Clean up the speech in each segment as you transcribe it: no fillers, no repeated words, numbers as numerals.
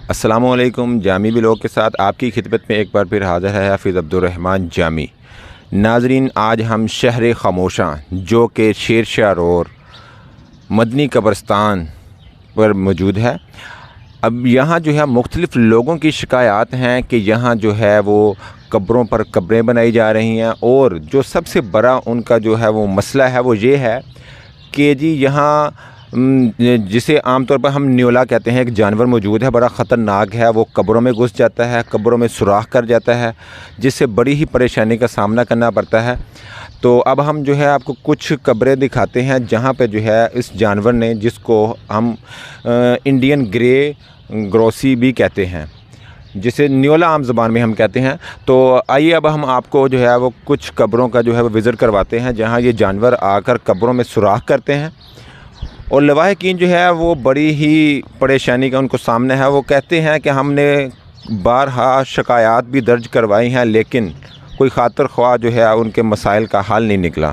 अस्सलामुअलैकुम। जामी व्लॉग के साथ आपकी खिदमत में एक बार फिर हाज़िर है हाफिज़ अब्दुर्रहमान जामी। नाजरीन, आज हम शहर खामोशा जो कि शेरशाह रोड मदनी कब्रिस्तान पर मौजूद है। अब यहाँ जो है मुख्तलिफ़ लोगों की शिकायत हैं कि यहाँ जो है वो कब्रों पर कब्रें बनाई जा रही हैं, और जो सबसे बड़ा उनका जो है वो मसला है वो ये है कि जी यहाँ जिसे आमतौर पर हम न्योला कहते हैं, एक जानवर मौजूद है, बड़ा ख़तरनाक है। वो कब्रों में घुस जाता है, कब्रों में सुराख कर जाता है, जिससे बड़ी ही परेशानी का सामना करना पड़ता है। तो अब हम जो है आपको कुछ कब्रें दिखाते हैं जहाँ पे जो है इस जानवर ने, जिसको हम इंडियन ग्रे ग्रोसी भी कहते हैं, जिसे न्योला आम ज़बान में हम कहते हैं। तो आइए अब हम आपको जो है वो कुछ कब्रों का जो है वो विज़िट करवाते हैं जहाँ ये जानवर आकर कब्रों में सुराख करते हैं, और लवाहिकीन जो है वो बड़ी ही परेशानी का उनको सामना है। वो कहते हैं कि हमने बारहा शिकायत भी दर्ज करवाई हैं, लेकिन कोई खातिर ख्वाह जो है उनके मसाइल का हल नहीं निकला।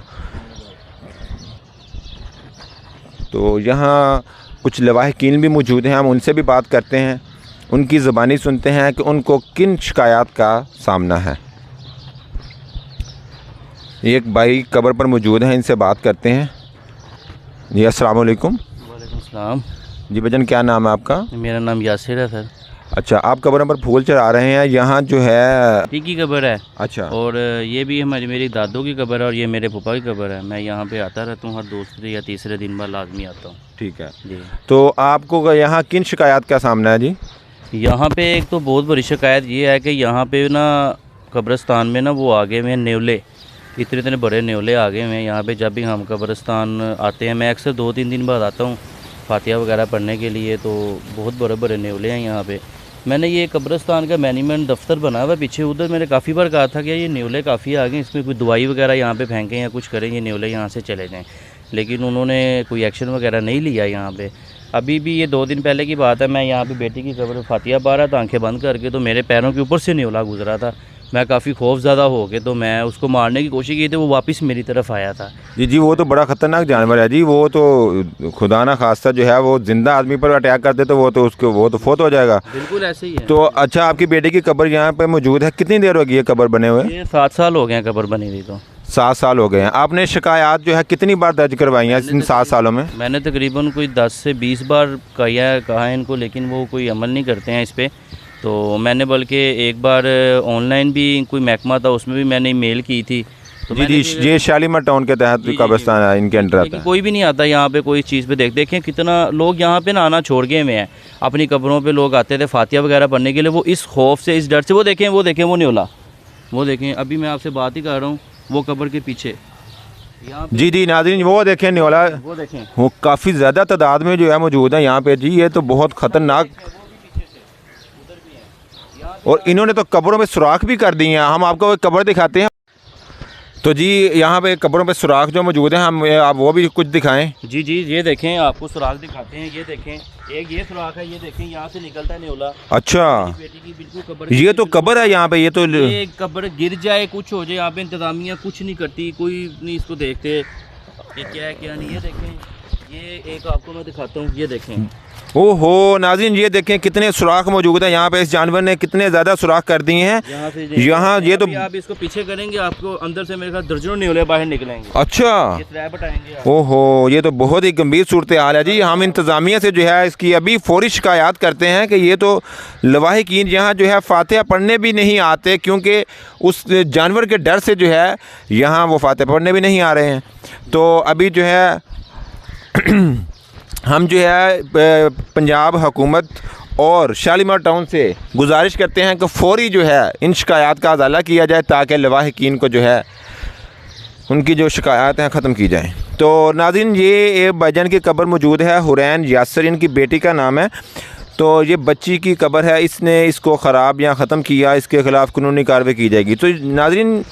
तो यहाँ कुछ लवाहिकीन भी मौजूद हैं, हम उनसे भी बात करते हैं, उनकी ज़बानी सुनते हैं कि उनको किन शिकायत का सामना है। एक भाई कब्र पर मौजूद हैं, इनसे बात करते हैं। जी अस्सलाम वालेकुम। वालेकुम सलाम। जी भजन, क्या नाम है आपका? मेरा नाम यासिर है सर। अच्छा, आप कब्र पर फूल चढ़ा रहे हैं, यहाँ जो है ठीक की कब्र है। अच्छा। और ये भी मेरी दादों की कब्र है, और ये मेरे पापा की कब्र है। मैं यहाँ पे आता रहता हूँ, हर दूसरे या तीसरे दिन बाद लाजमी आता हूँ। ठीक है जी। तो आपको यहाँ किन शिकायत का सामना है जी? यहाँ पे एक तो बहुत बड़ी शिकायत ये है कि यहाँ पे ना कब्रिस्तान में ना वो आगे में न्योले, इतने इतने बड़े न्योले आगे में यहाँ पे। जब भी हम कब्रिस्तान आते हैं, मैं अक्सर 2-3 दिन बाद आता हूँ फातिहा वगैरह पढ़ने के लिए, तो बहुत बड़े बड़े न्योले हैं यहाँ पे। मैंने ये कब्रिस्तान का मैनेजमेंट दफ्तर बना हुआ है पीछे, उधर मैंने काफ़ी बार कहा था कि ये न्योले काफ़ी आ गए, इसमें कोई दवाई वगैरह यहाँ पे फेंकें या कुछ करें, ये न्योले यहाँ से चले जाएँ, लेकिन उन्होंने कोई एक्शन वगैरह नहीं लिया यहाँ पे। अभी भी ये 2 दिन पहले की बात है, मैं यहाँ पे बेटी की कब्र फातिहा पा रहा था आंखें बंद करके, तो मेरे पैरों के ऊपर से न्योला गुजरा था। मैं काफ़ी खौफज़दा हो गया, तो मैं उसको मारने की कोशिश की थी, वो वापस मेरी तरफ आया था। जी वो तो बड़ा ख़तरनाक जानवर है जी। वो तो खुदा ना खास्ता जो है वो ज़िंदा आदमी पर अटैक कर दे तो वो तो फोत हो जाएगा। बिल्कुल ऐसे ही है। तो अच्छा, आपकी बेटे की कब्र यहाँ पे मौजूद है, कितनी देर हो गई है कब्र बने हुए? ये 7 साल हो गए हैं कब्र बनी हुई। तो 7 साल हो गए हैं। आपने शिकायत जो है कितनी बार दर्ज करवाई हैं इन 7 सालों में? मैंने तकरीबन कोई 10 से 20 बार कहा है इनको, लेकिन वो कोई अमल नहीं करते हैं इस पर। तो मैंने बल्कि एक बार ऑनलाइन भी कोई महकमा था, उसमें भी मैंने ईमेल की थी। तो जी ये शालीमार टाउन के तहत कब्रिस्तान है, इनके अंडर आता है। कोई भी नहीं आता यहाँ पे कोई चीज़ पे। देखें कितना लोग यहाँ पे ना आना छोड़ गए हुए हैं। अपनी कब्रों पे लोग आते थे फातिहा वगैरह पढ़ने के लिए, वो इस खौफ से, इस डर से। वो देखें वो न्योला, वो देखें, अभी मैं आपसे बात ही कर रहा हूँ, वो कब्र के पीछे। जी नाज़रीन, वो देखें न्योला, वो देखें, वो काफ़ी ज़्यादा तादाद में जो है मौजूद है यहाँ पे जी। ये तो बहुत ख़तरनाक, और इन्होंने तो कब्रों में सुराख भी कर दी हैं। हम आपको एक कब्र दिखाते हैं। तो जी यहाँ पे कब्रों पे सुराख जो मौजूद हैं, हम आप वो भी कुछ दिखाएं। जी ये देखें, आपको सुराख दिखाते हैं। ये देखें, एक ये सुराख है, ये देखें यहाँ से निकलता है न्योला। अच्छा, बेटी की बिल्कुल कब्र, ये तो कब्र है यहाँ पे। ये तो ये कब्र गिर जाए, कुछ हो जाए, यहाँ पे इंतजामिया कुछ नहीं करती, कोई नहीं इसको देखते ये क्या है क्या नहीं। ये देखें, ये एक आपको मैं दिखाता हूँ, ये देखें। ओहो नाज़रीन, ये देखें कितने सुराख मौजूद है यहाँ पे। इस जानवर ने कितने ज़्यादा सुराख कर दिए हैं यहाँ। ये तो आप इसको पीछे करेंगे, आपको अंदर से मेरे ख्याल दर्जनों न्योले बाहर निकलेंगे। अच्छा, ये ट्रैप हटाएंगे। ओहो, ये तो बहुत ही गंभीर सूरत हाल है जी। हम इंतज़ामिया से जो है इसकी अभी फ़ौरी शिकायत करते हैं कि ये तो लवाहिकीन यहाँ जो है फातिहा पढ़ने भी नहीं आते, क्योंकि उस जानवर के डर से जो है यहाँ वो फातिहा पढ़ने भी नहीं आ रहे हैं। तो अभी जो है हम जो है पंजाब हुकूमत और शालीमार टाउन से गुजारिश करते हैं कि फ़ौरी जो है इन शिकायत का अज़ाला किया जाए, ताकि लवाहिकीन को जो है उनकी जो शिकायत हैं ख़त्म की जाएँ। तो नाज़रीन, ये भाईजान की कब्र मौजूद है, हुरैन यासिर इनकी बेटी का नाम है। तो ये बच्ची की कब्र है, इसने इसको ख़राब या ख़त्म किया, इसके ख़िलाफ़ कानूनी कार्रवाई की जाएगी। तो नाज़रीन,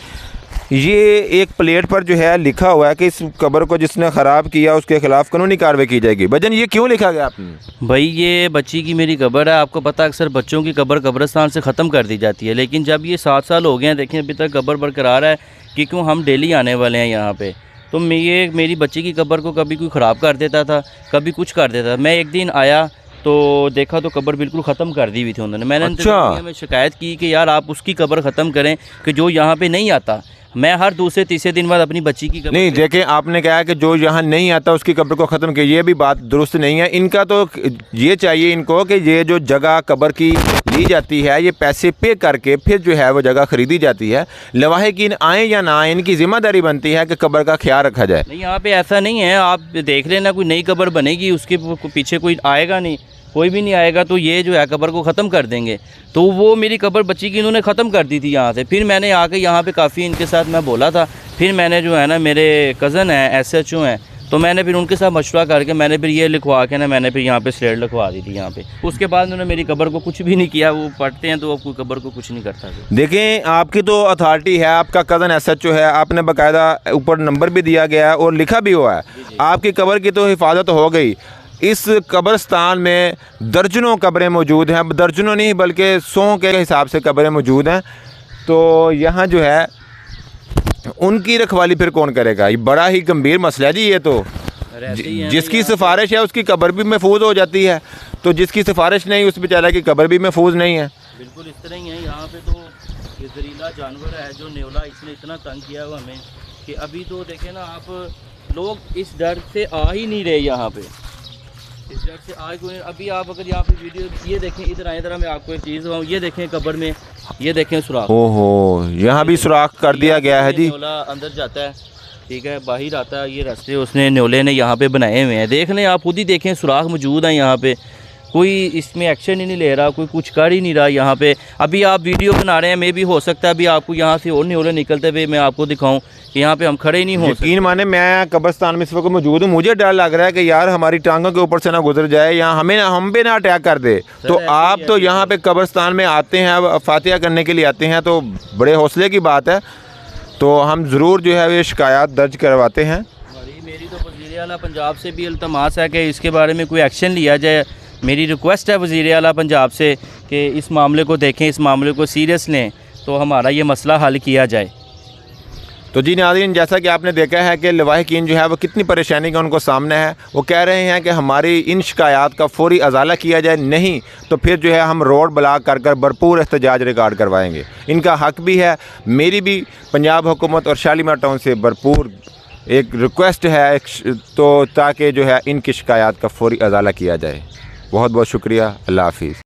ये एक प्लेट पर जो है लिखा हुआ है कि इस कब्र को जिसने ख़राब किया उसके ख़िलाफ़ कानूनी कार्रवाई की जाएगी। भजन, ये क्यों लिखा गया आपने? भाई ये बच्ची की मेरी कब्र है। आपको पता है अक्सर बच्चों की कब्र कब्रिस्तान से ख़त्म कर दी जाती है, लेकिन जब ये 7 साल हो गए हैं, देखें अभी तक कब्र बरकरार है, कि क्यों हम डेली आने वाले हैं यहाँ पे। तो मैं ये मेरी बच्ची की कब्र को कभी कोई ख़राब कर देता था, कभी कुछ कर देता था। मैं एक दिन आया, तो देखा तो कब्र बिल्कुल ख़त्म कर दी हुई थी उन्होंने। मैंने अच्छा। इंतज़ामिया में शिकायत की कि यार आप उसकी कब्र ख़त्म करें कि जो यहाँ पे नहीं आता। मैं हर दूसरे तीसरे दिन बाद अपनी बच्ची की कब्र नहीं देखें, आपने कहा कि जो यहाँ नहीं आता उसकी कब्र को ख़त्म किया, ये भी बात दुरुस्त नहीं है। इनका तो ये चाहिए इनको कि ये जो जगह कब्र की ली जाती है, ये पैसे पे करके फिर जो है वो जगह ख़रीदी जाती है। लवाहिकीन आएँ या ना आएँ, इनकी ज़िम्मेदारी बनती है कि कब्र का ख्याल रखा जाए। नहीं, यहाँ पे ऐसा नहीं है। आप देख लेना, कोई नई कब्र बनेगी उसके पीछे कोई आएगा नहीं, कोई भी नहीं आएगा, तो ये जो है कब्र को ख़त्म कर देंगे। तो वो मेरी कब्र बच्ची की इन्होंने ख़त्म कर दी थी यहाँ से। फिर मैंने आके यहाँ पे काफ़ी इनके साथ मैं बोला था। फिर मैंने जो है ना, मेरे कज़न हैं SHO हैं, तो मैंने फिर उनके साथ मशवरा करके मैंने फिर ये लिखवा के ना मैंने फिर यहाँ पे स्लेट लिखवा दी थी यहाँ पे। उसके बाद उन्होंने मेरी कब्र को कुछ भी नहीं किया। वो पढ़ते हैं तो अब कोई कब्र को कुछ नहीं करता। देखें, आपकी तो अथॉरिटी है, आपका कज़न SHO है, आपने बाकायदा ऊपर नंबर भी दिया गया है और लिखा भी हुआ है। आपकी कब्र की तो हिफाजत हो गई। इस कब्रस्तान में दर्जनों कब्रें मौजूद हैं, दर्जनों नहीं बल्कि 100 के हिसाब से कब्रें मौजूद हैं। तो यहाँ जो है उनकी रखवाली फिर कौन करेगा? ये बड़ा ही गंभीर मसला है जी। ये तो जिसकी सिफारिश है उसकी कब्र भी महफूज हो जाती है, तो जिसकी सिफारिश नहीं उस बेचारे की कब्र भी महफूज नहीं है। बिल्कुल इस तरह ही है। यहाँ पे तो ये जहरीला जानवर है जो नेवला, इसने इतना तंग किया हुआ हमें कि अभी तो देखें ना आप, लोग इस डर से आ ही नहीं रहे यहाँ पे। इस डर से आज कोई, अभी आप अगर यहाँ पे वीडियो ये देखें, इधर आए, इधर मैं आपको एक चीज़ बताऊँ, ये देखें कब्र में, ये देखें सुराख। ओहो, यहाँ भी सुराख कर दिया गया है जी। न्योला अंदर जाता है, ठीक है, बाहर आता है। ये रास्ते उसने न्योले ने यहाँ पे बनाए हुए हैं। देख लें, आप खुद ही देखें, सुराख मौजूद है यहाँ पे। कोई इसमें एक्शन ही नहीं ले रहा, कोई कुछ कर ही नहीं रहा यहाँ पे। अभी आप वीडियो बना रहे हैं, मे भी हो सकता है अभी आपको यहाँ से और न्योले निकलते हुए मैं आपको दिखाऊं कि यहाँ पे हम खड़े ही नहीं हो सकते। यकीन माने, मैं कब्रिस्तान में इस वक्त मौजूद हूँ, मुझे डर लग रहा है कि यार हमारी टांगों के ऊपर से ना गुजर जाए या हम पे ना अटैक कर दे। तो आप तो यहाँ पे कब्रिस्तान में आते हैं, फातिहा करने के लिए आते हैं, तो बड़े हौसले की बात है। तो हम ज़रूर जो है ये शिकायत दर्ज करवाते हैं। मेरी तो वज़ीर आला पंजाब से भी इल्तमास है कि इसके बारे में कोई एक्शन लिया जाए। मेरी रिक्वेस्ट है वज़ीर आला पंजाब से कि इस मामले को देखें, इस मामले को सीरियस लें, तो हमारा ये मसला हल किया जाए। तो जी नाज़रीन, जैसा कि आपने देखा है कि लवाहिकीन जो है वो कितनी परेशानी का उनको सामने है। वो कह रहे हैं कि हमारी इन शिकायत का फौरी अजाला किया जाए, नहीं तो फिर जो है हम रोड ब्लॉक कर कर भरपूर एहतजाज रिकॉर्ड करवाएंगे। इनका हक भी है, मेरी भी पंजाब हुकूमत और शालीमार टाउन से भरपूर एक रिक्वेस्ट है, तो ताकि जो है इनकी शिकायत का फौरी अजाला किया जाए। बहुत बहुत शुक्रिया। अल्लाह हाफिज़।